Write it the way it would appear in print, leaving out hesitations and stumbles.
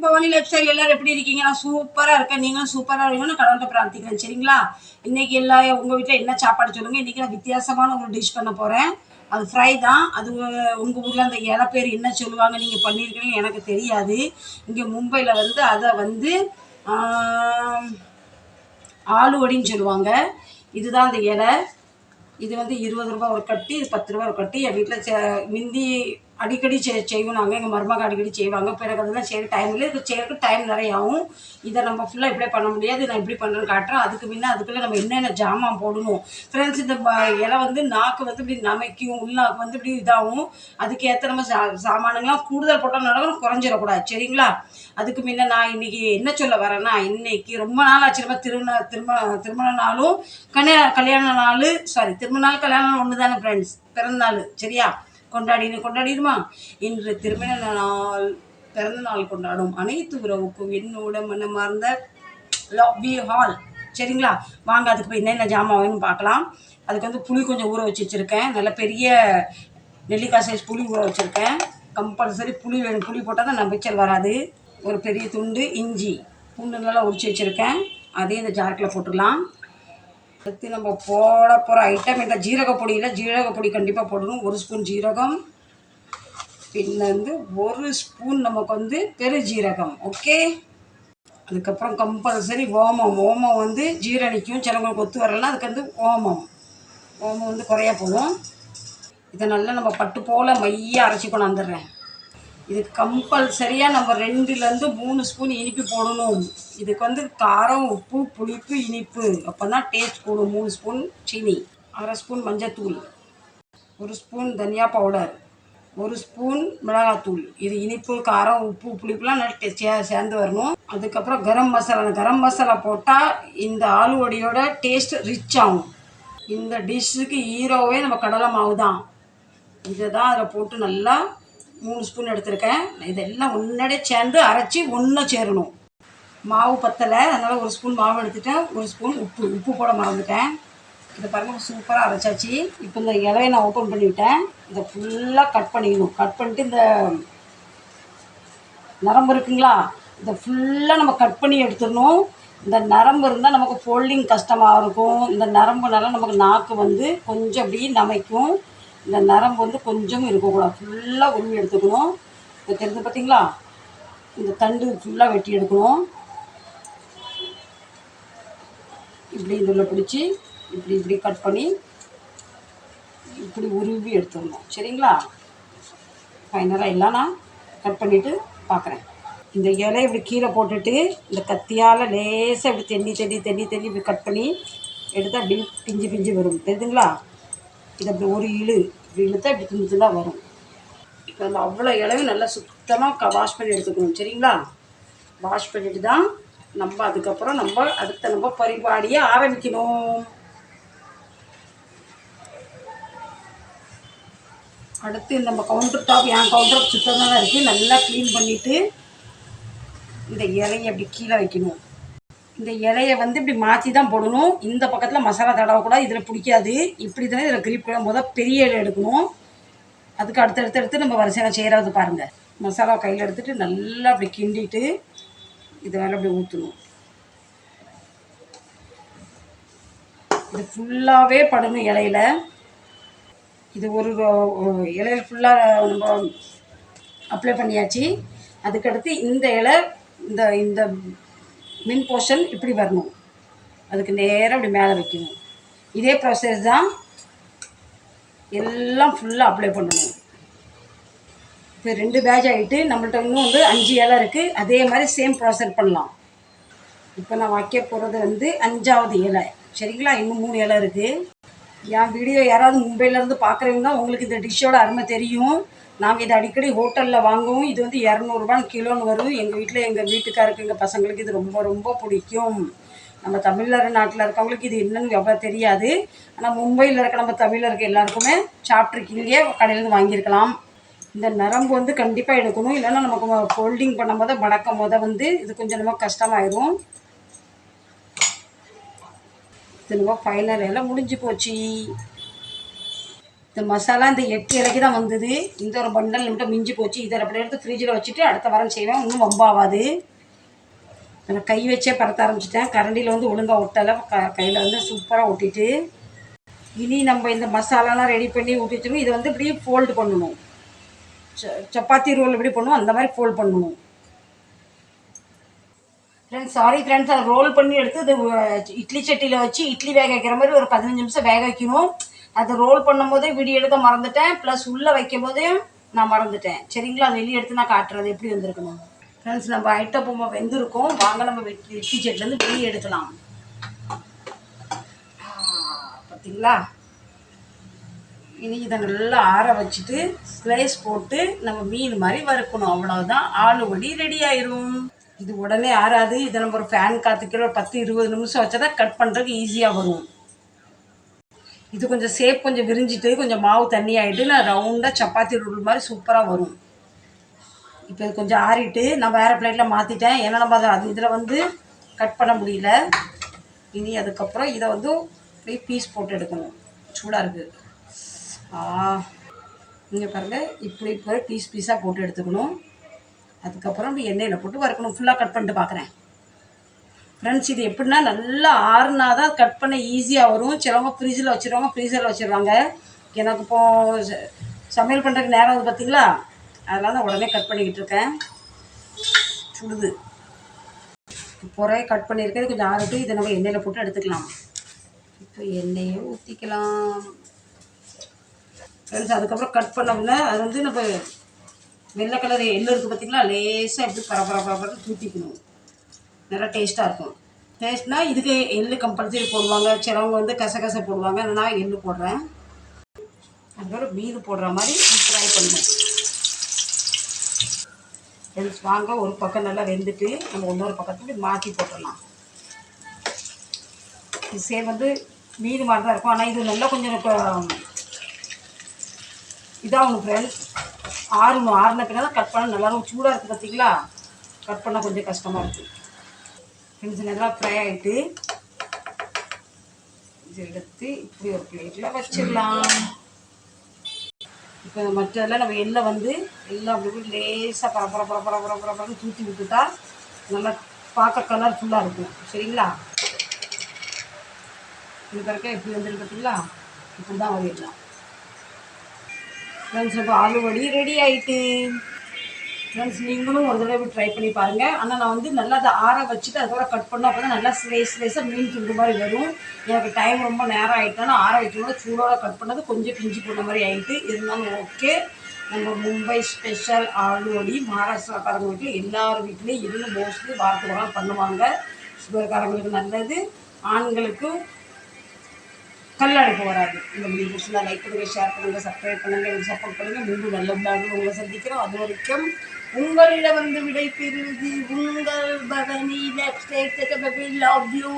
Bhavani life style எல்லாரும் எப்படி இருக்கீங்க? நான் சூப்பராக இருக்கேன். நீங்களும் சூப்பராக இருக்கீங்கன்னு நான் கடவுள்கிட்ட பிரார்த்திக்கிறேன். சரிங்களா? இன்னைக்கு எல்லாம் உங்கள் வீட்டில் என்ன சாப்பாடு சொல்லுங்கள். இன்றைக்கி நான் வித்தியாசமான ஒரு டிஷ் பண்ண போகிறேன். அது ஃப்ரை தான். அது உங்கள் ஊரில் அந்த இலை பேர் என்ன சொல்லுவாங்க, நீங்கள் பண்ணியிருக்கீங்கன்னு எனக்கு தெரியாது. இங்கே மும்பையில் வந்து அதை வந்து ஆலுவடின்னு சொல்லுவாங்க. இதுதான் அந்த இலை. இது வந்து 20 ரூபா ஒரு கட்டி, இது 10 ரூபா ஒரு கட்டி. என் வீட்டில் மிந்தி அடிக்கடி செய்வோம். நாங்கள் எங்கள் மருமக அடிக்கடி செய்வாங்க. பிறகு அதெல்லாம் செய்ய டைம் இல்லை. இதுக்கு செய்யறதுக்கு டைம் நிறைய ஆகும். இதை நம்ம ஃபுல்லாக இப்படியே பண்ண முடியாது. நான் இப்படி பண்ணுறேன்னு காட்டுறேன். அதுக்கு முன்னே அதுக்குள்ளே நம்ம என்னென்ன ஜாமான் போடணும். ஃப்ரெண்ட்ஸ், இந்த இலை வந்து நாக்கு வந்து இப்படி நமைக்கும், உள்நாக்கு வந்து இப்படி இதாகும். அதுக்கேற்ற நம்ம சாமானுங்களாம் கூடுதல் போட்டால் நடக்கணும், குறைஞ்சிடக்கூடாது. சரிங்களா? அதுக்கு முன்ன நான் இன்றைக்கி என்ன சொல்ல வரேன்னா, இன்றைக்கி ரொம்ப நாள் ஆச்சு நம்ம திருமண நாளும் கல்யாண நாள், திருமண நாள் கல்யாண நாள் ஒன்று தானே ஃப்ரெண்ட்ஸ், பிறந்த நாள். சரியா? கொண்டாடிடுமா? இன்று திருமண நாள், பிறந்த நாள் கொண்டாடும் அனைத்து உறவுக்கும் என்னோட மனமார்ந்த லவ் யூ ஆல். சரிங்களா? வாங்க அதுக்கு போய் என்னென்ன ஜாமான் வேணும்னு பார்க்கலாம். அதுக்கு வந்து புளி கொஞ்சம் ஊற வச்சு வச்சுருக்கேன். நல்ல பெரிய நெல்லிக்காய் சைஸ் புளி ஊற வச்சுருக்கேன். கம்பல்சரி புளி வேணும். புளி போட்டால் தான் நம்பிச்சல் வராது. ஒரு பெரிய துண்டு இஞ்சி, பூண்டு நல்லா உரிச்சு வச்சுருக்கேன். அதையும் இந்த ஜாருக்குள்ள போட்டுடலாம். அடுத்து நம்ம போட போகிற ஐட்டம் இந்த ஜீரகப்பொடியில் ஜீரகப்பொடி கண்டிப்பாக போடணும். 1 ஸ்பூன் ஜீரகம், பின்ன வந்து 1 ஸ்பூன் நமக்கு வந்து பெருஜீரகம். ஓகே. அதுக்கப்புறம் கம்பல்சரி ஓமம் வந்து ஜீரணிக்கும். சிலவங்களுக்கு ஒத்து வரலாம். அதுக்கு வந்து ஓமம் வந்து குறையா போகும். இதை நல்லா நம்ம பட்டு போல் மையாக அரைச்சி கொண்டாந்துடுறேன். இதுக்கு கம்பல்சரியாக நம்ம 2லேருந்து 3 ஸ்பூன் இனிப்பு போடணும். இதுக்கு வந்து காரம், உப்பு, புளிப்பு, இனிப்பு, அப்போ தான் டேஸ்ட் கூடும். 3 ஸ்பூன் சீனி, 1/2 ஸ்பூன் மஞ்சத்தூள், 1 ஸ்பூன் தனியா பவுடர், 1 ஸ்பூன் மிளகாத்தூள். இது இனிப்பு, காரம், உப்பு, புளிப்புலாம் நல்லா சேர்ந்து வரணும். அதுக்கப்புறம் கரம் மசாலா போட்டால் இந்த ஆலுவடியோட டேஸ்ட் ரிச் ஆகும். இந்த டிஷ்ஷுக்கு ஹீரோவே நம்ம கடலை மாவு தான். இதை தான் அதில் போட்டு நல்லா 3 ஸ்பூன் எடுத்திருக்கேன். இதெல்லாம் முன்னாடியே சேர்ந்து அரைச்சி ஒன்று சேரணும். மாவு பத்தலை, அதனால் 1 ஸ்பூன் மாவு எடுத்துட்டேன். 1 ஸ்பூன் உப்பு போட மறந்துட்டேன். இதை பாருங்கள், சூப்பராக அரைச்சாச்சு. இப்போ இந்த இலையை நான் ஓப்பன் பண்ணிவிட்டேன். இதை ஃபுல்லாக கட் பண்ணிக்கணும். கட் பண்ணிட்டு இந்த நரம்பு இருக்குங்களா, இதை ஃபுல்லாக நம்ம கட் பண்ணி எடுத்துடணும். இந்த நரம்பு இருந்தால் நமக்கு ஃபோல்டிங் கஷ்டமாக இருக்கும். இந்த நரம்புனால நமக்கு நாக்கு வந்து கொஞ்சம் அப்படி நமைக்கும். இந்த நரம்பு வந்து கொஞ்சம் இருக்கக்கூடாது. ஃபுல்லாக உருவி எடுத்துக்கணும். இப்போ தெரிஞ்சு பார்த்தீங்களா, இந்த தண்டு ஃபுல்லாக வெட்டி எடுக்கணும். இப்படி இதில் பிடிச்சி இப்படி கட் பண்ணி இப்படி உருவி எடுத்துடணும். சரிங்களா? ஃபைனலாக எல்லாம் நான் கட் பண்ணிவிட்டு பார்க்குறேன். இந்த இலையை இப்படி கீழே போட்டுட்டு இந்த கத்தியால் லேசாக இப்படி தண்ணி இப்படி கட் பண்ணி எடுத்தால் அப்படி பிஞ்சு வரும். தெரியுதுங்களா? இது அப்படி ஒரு இப்படி இழுத்தா இப்படி துண்டாக வரும். இப்போ நம்ம அவ்வளோ இலையும் நல்லா சுத்தமாக வாஷ் பண்ணி எடுத்துக்கணும். சரிங்களா? வாஷ் பண்ணிட்டு தான் நம்ம அதுக்கப்புறம் நம்ம பரிபாடியை ஆரம்பிக்கணும். அடுத்து நம்ம கவுண்டர் டாப், என் கவுண்டர் டாப் சுத்தமாக தான் இருக்குது. நல்லா க்ளீன் பண்ணிவிட்டு இந்த இலையை அப்படி கீழே வைக்கணும். இந்த இலையை வந்து இப்படி மாற்றி தான் போடணும். இந்த பக்கத்தில் மசாலா தடவக்கூடாது. இதில் பிடிக்காது. இப்படி தானே இதில் கிரிப் பெரிய இலை எடுக்கணும். அதுக்கு அடுத்தடுத்து நம்ம வரிசையாக செய்கிறது பாருங்கள். மசாலா கையில் எடுத்துகிட்டு நல்லா அப்படி கிண்டிட்டு இது மேலே அப்படி ஊற்றணும். இது ஃபுல்லாகவே படணும் இலையில். இது ஒரு இலையில் ஃபுல்லாக நம்ம அப்ளை பண்ணியாச்சு. அதுக்கடுத்து இந்த இலை இந்த மின் போர்ஷன் இப்படி வரணும். அதுக்கு நேராக இப்படி மேலே வைக்கணும். இதே ப்ராசஸ் தான் எல்லாம் ஃபுல்லாக அப்ளை பண்ணணும். இப்போ 2 பேட்ச் ஆகிட்டு நம்மள்ட்ட இன்னும் வந்து 5 இலை இருக்குது. அதே மாதிரி சேம் ப்ராசஸ் பண்ணலாம். இப்போ நான் வைக்க போகிறது வந்து 5வது இலை. சரிங்களா? இன்னும் 3 இலை இருக்குது. என் வீடியோ யாராவது மும்பையிலேருந்து பார்க்குறவங்க தான் உங்களுக்கு இந்த டிஷ்ஷோட அருமை தெரியும். நாங்கள் இதை அடிக்கடி ஹோட்டலில் வாங்குவோம். இது வந்து 200 ரூபான்னு கிலோன்னு வரும். எங்கள் வீட்டில் எங்கள் வீட்டுக்காருக்கு, எங்கள் பசங்களுக்கு இது ரொம்ப ரொம்ப பிடிக்கும். நம்ம தமிழ்நாட்டில் இருக்கவங்களுக்கு இது என்னன்னு எவ்வளோ தெரியாது. ஆனால் மும்பையில் இருக்க நம்ம தமிழருக்கு எல்லாருக்குமே சாப்பிட்ருக்கீங்க, கடையிலேருந்து வாங்கியிருக்கலாம். இந்த நரம்பு வந்து கண்டிப்பாக எடுக்கணும். இல்லைன்னா நமக்கு ஃபோல்டிங் பண்ணும்போது மடக்கும் போது வந்து இது கொஞ்சம் நமக்கு கஷ்டமாயிடும். இது நம்ம ஃபைனல் எல்லாம் முடிஞ்சு போச்சு. இந்த மசாலா இந்த 8 இலைக்கு தான் வந்தது. இந்த ஒரு பண்டல் மட்டும் மிஞ்சி போச்சு. இதை அப்படியே எடுத்து ஃப்ரிட்ஜில் வச்சுட்டு அடுத்த வாரம் செய்வேன். ஒன்றும் வம்பாகாது. நான் கை வச்சே பரத்த ஆரம்பிச்சிட்டேன். கரண்டியில் வந்து ஒழுங்காக ஒட்டலை. கையில் வந்து சூப்பராக ஒட்டிட்டு இனி நம்ம இந்த மசாலாலாம் ரெடி பண்ணி ஊற்றிச்சிடும். இதை வந்து இப்படியே ஃபோல்டு பண்ணணும். சப்பாத்தி ரோல் எப்படி பண்ணுவோம் அந்த மாதிரி ஃபோல்ட் பண்ணணும். ஃப்ரெண்ட்ஸ் சாரி ஃப்ரெண்ட்ஸ், அதை ரோல் பண்ணி எடுத்து அது இட்லி சட்டியில் வச்சு இட்லி வேக வைக்கிற மாதிரி ஒரு 15 நிமிஷம் வேக வைக்கணும். அதை ரோல் பண்ணும் போதே வீடியோ எடுக்க மறந்துட்டேன். ப்ளஸ் உள்ளே வைக்கும் போதே நான் மறந்துட்டேன். சரிங்களா, வெளியே எடுத்து நான் காட்டுறது எப்படி வந்திருக்கணும். ஃப்ரெண்ட்ஸ் நம்ம ஐட்டப்பூமா வெந்திருக்கோம். வாங்க நம்ம இட்லி சட்டிலேருந்து வெளியே எடுக்கலாம். பார்த்தீங்களா, இனி இதை நல்லா ஆற வச்சுட்டு ஸ்லைஸ் போட்டு நம்ம மீன் மாதிரி வறுக்கணும். அவ்வளோதான், ஆலுவடி ரெடி ஆயிரும். இது உடனே ஆறாது. இதை நம்ம ஒரு ஃபேன் காற்றுக்கிற ஒரு 10-20 நிமிஷம் வச்சா தான் கட் பண்ணுறதுக்கு ஈஸியாக வரும். இது கொஞ்சம் சேப் கொஞ்சம் விரிஞ்சிட்டு கொஞ்சம் மாவு தண்ணி ஆகிட்டு நான் ரவுண்டாக சப்பாத்தி ரோல் மாதிரி சூப்பராக வரும். இப்போ இது கொஞ்சம் ஆறிட்டு நான் வேறு பிளேட்டில் மாற்றிட்டேன். ஏன்னா நம்ம அது இதில் வந்து கட் பண்ண முடியல. இனி அதுக்கப்புறம் இதை வந்து அப்படியே பீஸ் போட்டு எடுக்கணும். சூடாக இருக்குது. நீங்கள் பாருங்கள், இப்படி இப்போ பீஸ் பீஸாக போட்டு எடுத்துக்கணும். அதுக்கப்புறம் எண்ணெயில் போட்டு வறுக்கணும். ஃபுல்லாக கட் பண்ணிட்டு பார்க்குறேன். ஃப்ரெண்ட்ஸ் இது எப்படின்னா நல்லா ஆறுனா தான் கட் பண்ண ஈஸியாக வரும். சிலவங்க ஃப்ரிட்ஜில் வச்சுருவாங்க, ஃப்ரீசரில் வச்சுருவாங்க. எனக்கு இப்போது சமையல் பண்ணுறதுக்கு நேரம் வந்து பார்த்திங்களா, அதனால தான் உடனே கட் பண்ணிக்கிட்டு இருக்கேன். சுடுது பொறைய கட் பண்ணியிருக்கேன். கொஞ்சம் ஆறிட்டு இதை நம்ம எண்ணெயில் போட்டு எடுத்துக்கலாம். இப்போ எண்ணெயை ஊற்றிக்கலாம் ஃப்ரெண்ட்ஸ். அதுக்கப்புறம் கட் பண்ணோம்னா அது வந்து நம்ம வெள்ளை கலர் எள்ளு இருக்குது பார்த்திங்களா, லேசாக எப்படி பரபரன்னு தூத்திக்கணும். நல்லா டேஸ்ட்டாக இருக்கும். டேஸ்ட்னால் இதுக்கு எள்ளு கம்பல்சரி போடுவாங்க. சிலவங்க வந்து கசகசை போடுவாங்க. நான் எள்ளு போடுறேன். அதுக்கப்புறம் மீது போடுற மாதிரி ஃப்ரை பண்ணணும். ஃப்ரெண்ட்ஸ் வாங்க, ஒரு பக்கம் நல்லா வெந்துட்டு நம்ம இன்னொரு பக்கத்துக்கு மாற்றி போட்டுடலாம். இது சேம் வந்து மீது மாதிரி தான் இருக்கும். ஆனால் இது நல்லா கொஞ்சம் இதாகணும் ஃப்ரெண்ட்ஸ். ஆறின பின்னா தான் கட் பண்ண நல்லா இருக்கும். சூடாக இருக்குது பார்த்திங்களா, கட் பண்ண கொஞ்சம் கஷ்டமாக இருக்குது. ஃப்ரெண்ட்ஸ் நல்லா ஃப்ரை ஆகிட்டு இது எடுத்து இப்படி ஒரு பிளேட்டில் வச்சிடலாம். இப்போ மற்றதெல்லாம் நம்ம எண்ணெய் வந்து எல்லாம் அப்படி லேசாக பரபரன்னு தூத்தி விட்டுட்டா நல்லா பார்க்க கலர்ஃபுல்லாக இருக்கும். சரிங்களா, இது பிறக்க எப்படி வந்துருக்கு பார்த்தீங்களா, இப்படி தான் வரையிடலாம். ஃப்ரெண்ட்ஸ் இப்போ ஆலுவடி ரெடி ஆகிட்டு. ஃப்ரெண்ட்ஸ் நீங்களும் ஒரு தடவை ட்ரை பண்ணி பாருங்கள். ஆனால் நான் வந்து நல்லா அதை ஆற வச்சுட்டு அதுக்கப்புறம் கட் பண்ணோம். அப்போ தான் நல்லா ஸ்லைஸாக மீன் துண்டு மாதிரி வரும். எனக்கு டைம் ரொம்ப நேரம் ஆகிட்டோன்னா ஆற வைக்கணும். சூடோட கட் பண்ணது கொஞ்சம் பிஞ்சு போன மாதிரி ஆகிட்டு இருந்தாலும் ஓகே. நம்ம மும்பை ஸ்பெஷல் ஆலுவடி மகாராஷ்டிராக்காரங்க வீட்டில் எல்லார் வீட்லேயும் இருந்து மோஸ்ட்லி வாரத்துக்கு ஒரு பண்ணுவாங்க. சுகர்காரங்களுக்கு நல்லது, ஆண்களுக்கும் கல்லடைப்பு வராது. இந்த வீடியோ பிடிச்சிருந்தா லைக் பண்ணுங்கள், ஷேர் பண்ணுங்கள், சப்ஸ்கிரைப் பண்ணுங்கள், எனக்கு சப்போர்ட் பண்ணுங்கள். மீண்டும் நல்ல பிளாக உங்களை சந்திக்கிறோம். அது வரைக்கும் உங்களிடம் வந்து விடை பெறுவது உங்கள் பவனி. Love you.